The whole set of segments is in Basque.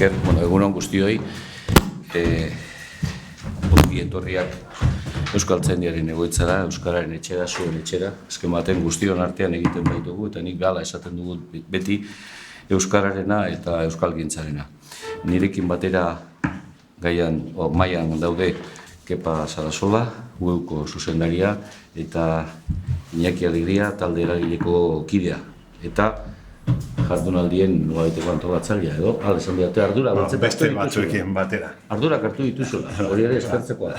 esker, egunon guztioi, ongi etorriak Euskaltzaindiaren egoitzara, Euskararen etxera, zuen etxera, azken baten guztion artean egiten baitugu, eta nik behala esaten dugu beti Euskararena eta Euskalgintzarena. Nirekin batera mailan daude Kepa Sarasola, UEUko zuzendaria, eta Iñaki Alegria talde eragileko kidea. Eta jardunaldien nolabaiteko antolatzailea edo, esan diate ardura beste batzuekin batera. Ardurak hartu dituzula, hori ere eskertzekoa.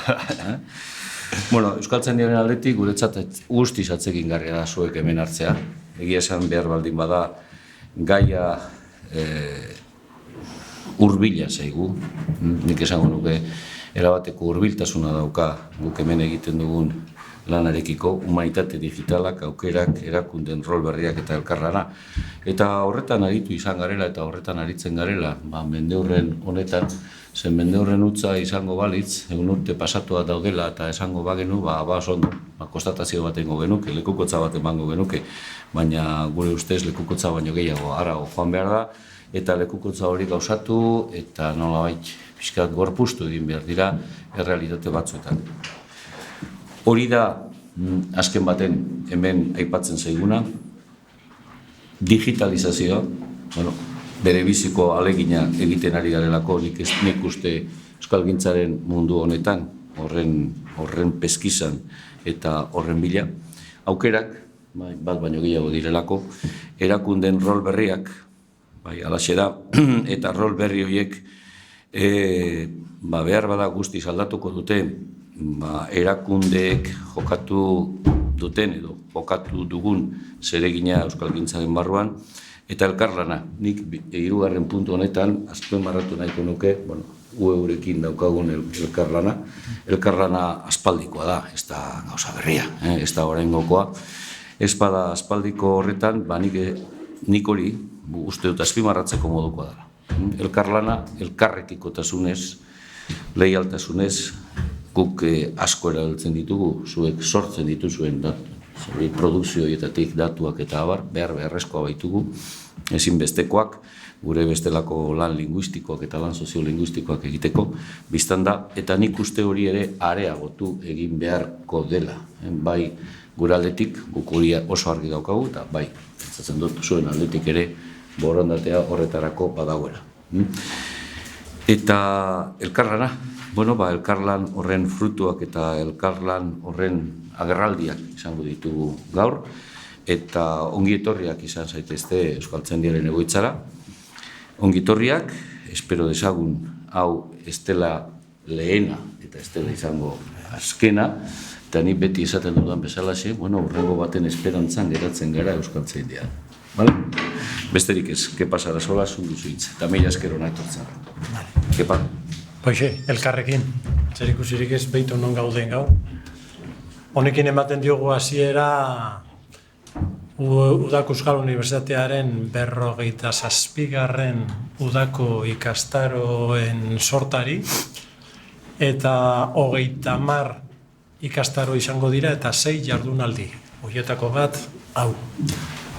Euskaltzaindiaren aldetik guretzat guztiz atzekin garria da zuek hemen hartzea. Egia esan behar baldin bada gaia hurbila zaigu. Nik esango nuke erabateko hurbiltasuna dauka guk hemen egiten dugun lanarekiko, humanitate digitalak, aukerak, erakunden rol berriak eta elkarlana. Eta horretan aritu izan garela eta horretan aritzen garela, mendeurren honetan, zen mendeurren utza izango balitz, egun urte pasatua daudela eta esango bagenu, ondo, konstatazio bat egingo genuke, lekukotza bat emango genuke, baina gure ustez lekukotza baino gehiago harago joan behar da, eta lekukotza hori gauzatu eta nolabait pixkat gorpuztu egin behar dira errealitate batzuetan. Hori da, azken baten hemen aipatzen zaiguna, digitalizazioa, bere biziko alegina egiten ari garelako, nik uste Euskalgintzaren mundu honetan, horren peskizan eta horren bila, aukerak, bat baino gehiago direlako, erakunden rol berriak, alaxe da, eta rol berri horiek behar bada guztiz aldatuko dute, erakundeek jokatu duten edo jokatu dugun zeregina Euskalgintzaren barruan, eta elkarlana. Nik hirugarren puntu honetan azpimarratu nahiko nuke, UEUrekin daukagun elkarlana. Elkarlana aspaldikoa da, ez da gauza berria, ez da oraingokoa. Ez bada aspaldiko horretan, nik hori uste dut azpimarratzeko modukoa dela. Elkarlana, elkarrekikotasunez, leialtasunez, guk asko erabiltzen ditugu, zuek sortzen dituzuen produkzioietatik datuak eta abar, beharrezkoa baitugu, ezinbestekoak, gure bestelako lan linguistikoak eta lan soziolinguistikoak egiteko, biztan da, eta nik uste hori ere areagotu egin beharko dela. Bai, gure aldetik, guk hori oso argi daukagu, eta bai, pentsatzen dut zuen aldetik ere borondatea horretarako badagoela. Eta elkarlana, elkarlan horren frutuak eta elkarlan horren agerraldiak izango ditugu gaur, eta ongietorriak izan zaitezte Euskaltzaindiaren egoitzara. Ongietorriak, espero dezagun, hau ez dela lehena eta ez dela izango azkena, eta ni beti esaten dudan bezalaxe, hurrengo baten esperantzan geratzen gara Euskaltzaindian. Besterik ez, Kepa Sarasola, zunduzu hitz, eta mila esker hona etortzen. Kepa? Hoxe, elkarrekin, zerikusirik ez behitu non gauden gau. Honekin ematen diogu hasiera Udako Euskal Unibertsitatearen 57. udako ikastaroen sortari, eta 30 ikastaro izango dira eta 6 jardunaldi. Horietako bat, hau.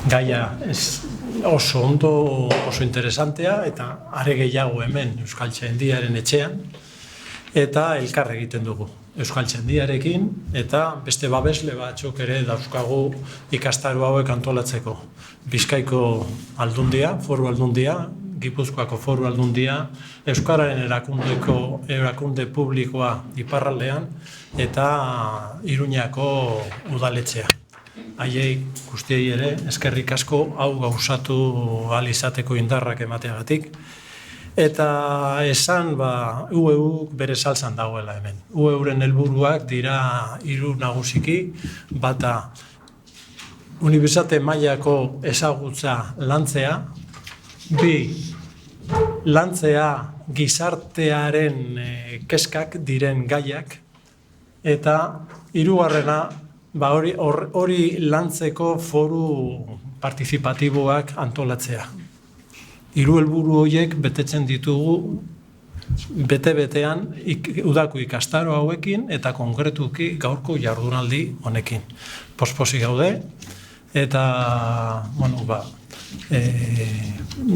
Gaia oso ondo, oso interesantea, eta are gehiago hemen Euskaltzaindiaren etxean, eta elkar egiten dugu Euskaltzaindiarekin, eta beste babesle batzuk ere dauzkagu ikastaro hauek antolatzeko. Bizkaiko aldundia, foru aldundia, Gipuzkoako foru aldundia, Euskararen erakunde publikoa iparraldean, eta Iruñako udaletxea. Haiei guztiei ere eskerrik asko hau gauzatu ahal izateko indarrak emateagatik. Eta esan UEU bere saltzan dagoela hemen. UEUren helburuak dira 3 nagusiki, bata unibertsitate mailako ezagutza lantzea, 2 lantzea gizartearen kezkak diren gaiak, eta 3. Hori lantzeko foru partizipatiboak antolatzea. 3 helburu horiek betetzen ditugu bete-betean udako ikastaro hauekin eta konkretuki gaurko jardunaldi honekin. Posposi gaude eta,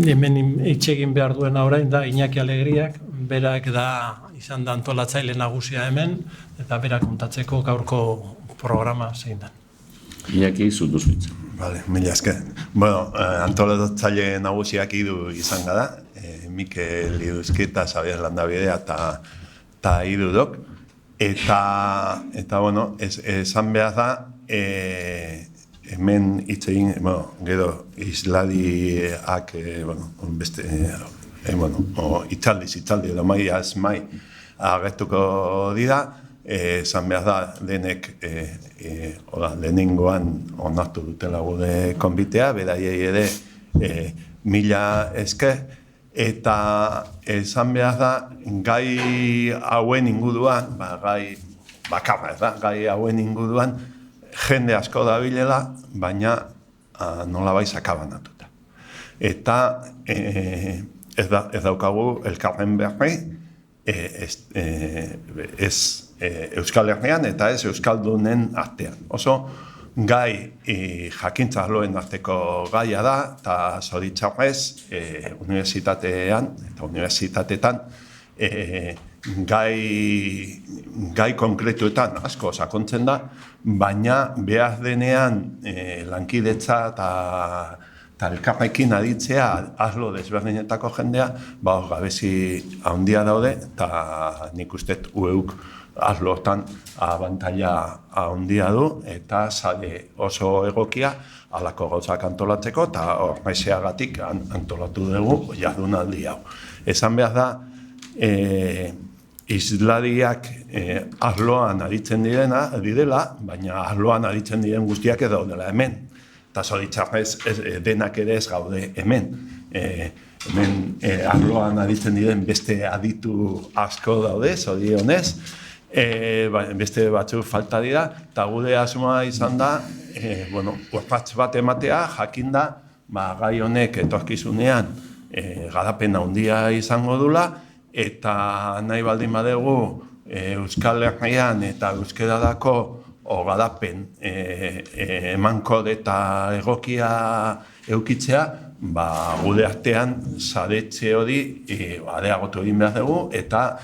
hemen itxegin behar duena orain da Iñaki Alegriak, berak izan da antolatzaile nagusia hemen, eta berak kontatzeko gaurko programa zein da. Iñaki, zut duzuitza. Vale, mila esker. Bueno, antolatzaile nagusiak idu izan gara, Mikel Iduzki eta Xabier Landabidea eta idudok. Eta bueno, esan behar da, hemen hitz egin, gero isladiak, itzaldi edo maiaz mai agertuko dira, esan behar da, denek lehenengoan onartu dutela gure konbitea, beraiei ere mila esker, eta esan behar da, gai hauen inguruan, gai bakarra ez da, gai hauen inguruan, jende asko dabilela, baina nolabait sakabanatuta. Eta ez daukagu elkarren berri, ez Euskal Herrian eta ez Euskaldunen artean. Oso gai jakintza arloen arteko gaia da, eta zoritxarrez unibertsitatean eta unibertsitatetan gai konkretuetan asko sakontzen da, baina behar denean lankidetza eta elkarrekin aditzea arlo desberdinetako jendea, gabezi handia daude, eta nik uste ueuk arlo hortan abantaila handia du, eta sare oso egokia halako gauzak antolatzeko, eta horrexeagatik antolatu dugu jardunaldi hau. Esan behar da, isladiak arloan aritzen direla, baina arloan aritzen diren guztiak edo dela hemen. Eta zoritxarrez denak ere ez gaude hemen. Hemen arloan aritzen diren beste aditu asko daude, zorionez, beste batzuk falta dira, eta gure asmoa izan da, urrats bat ematea, jakinda, gai honek etorkizunean garapen handia izango dula, eta nahi baldin badugu Euskal Herrian eta euskerarako garapen emankor eta egokia eukitzea, gure artean saretxe hori areagotu egin behar dugu, eta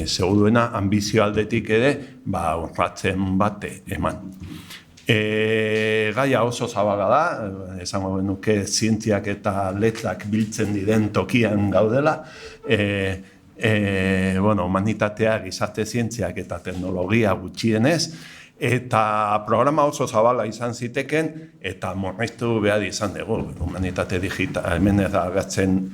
seguruena ambizio aldetik ere urratzen bat eman. Gaia oso zabala da, esango genuke zientziak eta letrak biltzen diren tokian gaudela, humanitatea, gizarte zientziak eta teknologia gutxienez, eta programa oso zabala izan ziteken, eta murriztu behar izan dugu. Humanitate digital, hemen ez da agertzen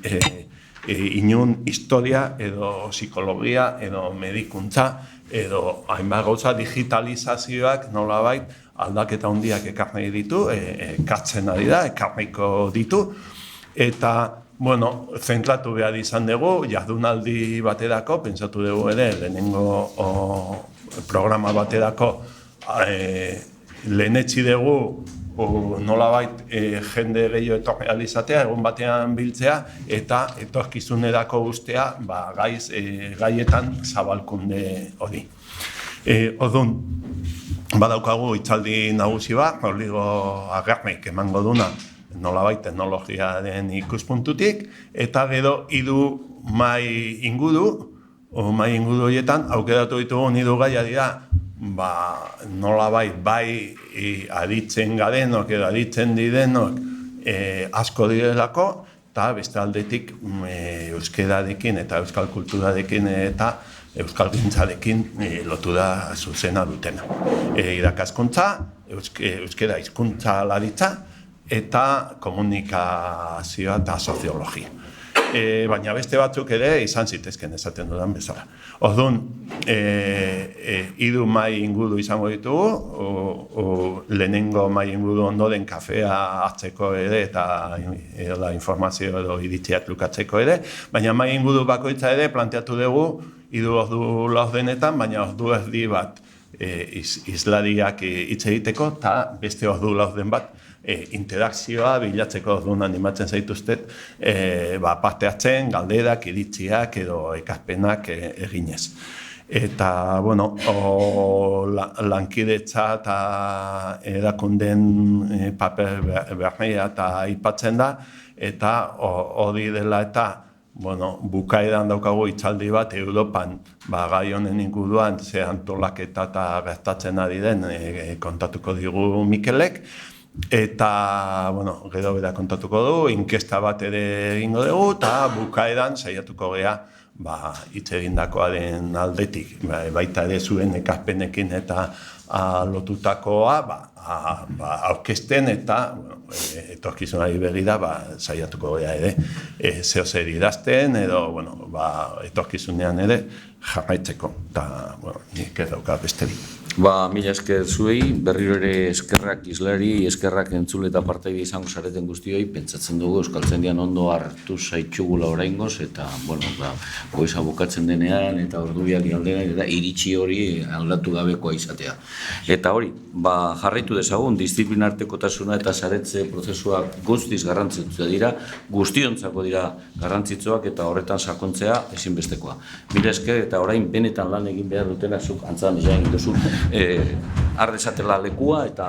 inun historia, edo psikologia, edo medikuntza, edo hainbat gauza digitalizazioak nolabait aldaketa handiak ekarri ditu, ekartzen ari da, ekarriko ditu, eta zentratu behar izan dugu, jardunaldi baterako, pentsatu dugu ere, lehenengo programa baterako lehenetsi dugu nolabait jende gehiago etorri alizatea, egun batean biltzea, eta etorkizunerako ustea gaietan zabalkunde hori. Orduan, badaukagu hitzaldi nagusi bat, Rodrigo Agernik emango duna, nolabait teknologiaren ikuspuntutik, eta gero hiru mahai inguru horietan aukeratu ditugun hiru gaia dira, nolabait bai aditzen garenok edo aditzen direnok asko direlako, eta beste aldetik euskerarekin eta euskal kulturarekin eta euskal gintzarekin lotura zuzena dutena. Irakaskuntza, euskera hizkuntza laritza, eta komunikazioa eta soziologia. Baina beste batzuk ere izan zitezken esaten dudan bezala. Orduan, hiru mahai inguru izango ditugu, lehenengo mahai inguru ondoren kafea hartzeko ere eta informazio edo iritziak lukatzeko ere, baina mahai inguru bakoitza ere planteatu dugu hiru ordu laurdenetan, baina ordu erdi bat isladiak hitz egiteko eta beste ordu laurden bat interakzioa bilatzeko. Orduan animatzen zaituztet parte hartzen, galderak, iritziak edo ekarpenak eginez. Eta, bueno, lankidetza eta erakunden paper berria eta aipatzen da, eta hori dela eta, bueno, bukaeran daukagu hitzaldi bat Europan, gai honen inguruan ze antolaketa eta gertatzen ari den kontatuko digu Mikelek, eta, bueno, gero bera kontatuko du, inkesta bat ere egingo dugu, eta bukaeran saiatuko gea hitz egindakoaren aldetik, baita ere zuen ekarpenekin eta lotutakoa aurkezten eta etorkizunari begira saiatuko gea ere zeo zer idazten edo etorkizunean ere jarraitzeko, eta nik ez dauka besterik. Mila esker zuei, berriro ere eskerrak islari, eskerrak entzule eta partaide izango zareten guztioi, pentsatzen dugu Euskaltzaindian ondo hartu zaitxugula oraingoz, eta, goiza bukatzen denean, eta ordubiak aldean, eta iritsi hori aldatu gabekoa izatea. Eta hori, jarraitu dezagun, disiplinartekotasuna eta saretze prozesuak guztiz garrantzitsuak dira, guztiontzako dira garrantzitsuak, eta horretan sakontzea ezinbestekoa. Mila esker, eta orain benetan lan egin behar dutena, zuk antzan egin duzu, har dezatela lekua eta